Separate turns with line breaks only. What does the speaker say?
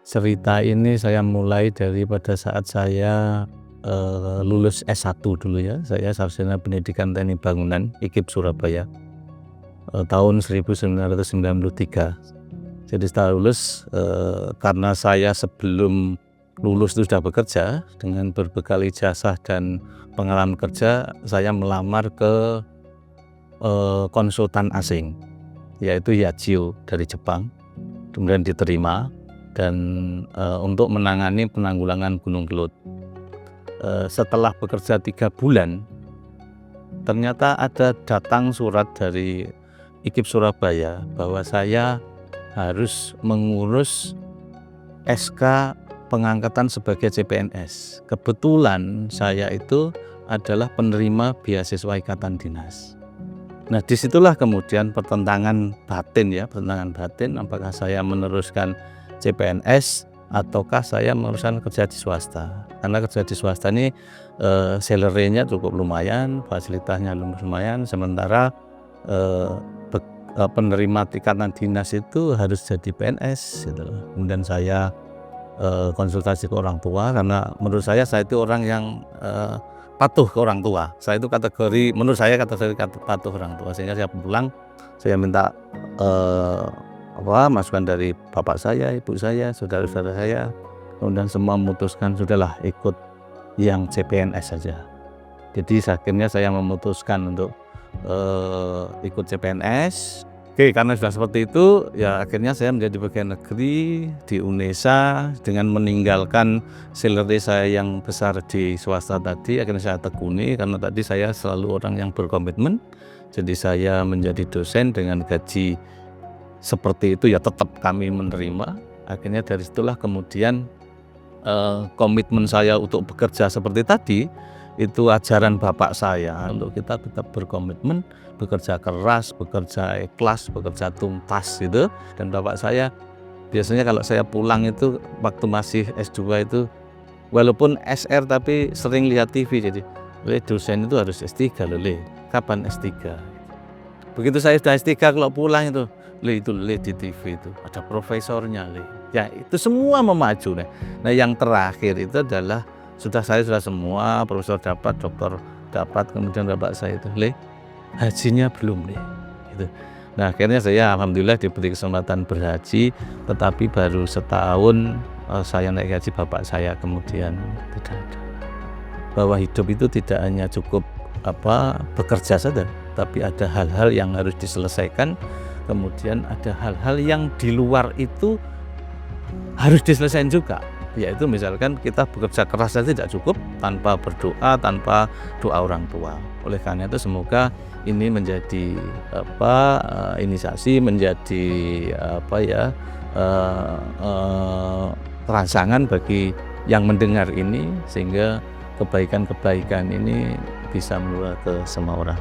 Cerita ini saya mulai dari pada saat saya, lulus S1 dulu ya. Saya sarjana pendidikan teknik bangunan IKIP Surabaya, tahun 1993. Jadi setelah lulus, karena saya sebelum lulus itu sudah bekerja dengan berbekal ijazah dan pengalaman kerja, saya melamar ke konsultan asing, yaitu Yageo dari Jepang. Kemudian diterima dan untuk menangani penanggulangan Gunung Kelut. Setelah bekerja 3 bulan, ternyata ada datang surat dari IKIP Surabaya bahwa saya harus mengurus SK pengangkatan sebagai CPNS. Kebetulan saya itu adalah penerima beasiswa ikatan dinas. Nah, disitulah kemudian pertentangan batin, apakah saya meneruskan CPNS ataukah saya meneruskan kerja di swasta. Karena kerja di swasta ini salary-nya cukup lumayan, fasilitasnya lumayan, sementara penerima ikatan dinas itu harus jadi PNS gitu. Kemudian saya konsultasi ke orang tua, karena menurut saya itu orang yang patuh ke orang tua. Menurut saya kategori patuh orang tua, sehingga saya pulang, saya minta masukan dari bapak saya, ibu saya, saudara-saudara saya, kemudian semua memutuskan sudahlah ikut yang CPNS saja. Jadi akhirnya saya memutuskan untuk ikut CPNS. Oke, karena sudah seperti itu, ya akhirnya saya menjadi pegawai negeri di UNESA dengan meninggalkan salary saya yang besar di swasta tadi. Akhirnya saya tekuni karena tadi saya selalu orang yang berkomitmen. Jadi saya menjadi dosen dengan gaji seperti itu, ya tetap kami menerima. Akhirnya dari situlah kemudian komitmen saya untuk bekerja seperti tadi, itu ajaran bapak saya untuk kita tetap berkomitmen, bekerja keras, bekerja ikhlas, bekerja tuntas gitu. Dan bapak saya biasanya kalau saya pulang itu waktu masih S2 itu, walaupun SR tapi sering lihat TV, jadi dosen itu harus S3 loh, kapan S3? Begitu saya sudah S3 kalau pulang itu di TV itu ada profesornya, ya itu semua memacu. Nah yang terakhir itu adalah saya sudah semua, profesor dapat, doktor dapat, kemudian bapak saya itu hajinya belum gitu. Nah akhirnya saya alhamdulillah diberi kesempatan berhaji, tetapi baru setahun saya naik haji, bapak saya kemudian tidak ada. Bahwa hidup itu tidak hanya cukup bekerja saja, tapi ada hal-hal yang harus diselesaikan, kemudian ada hal-hal yang di luar itu harus diselesaikan juga. Yaitu misalkan kita bekerja keras saja tidak cukup tanpa berdoa, tanpa doa orang tua. Oleh karena itu semoga ini menjadi inisiasi, menjadi rangsangan bagi yang mendengar ini, sehingga kebaikan-kebaikan ini bisa menular ke semua orang.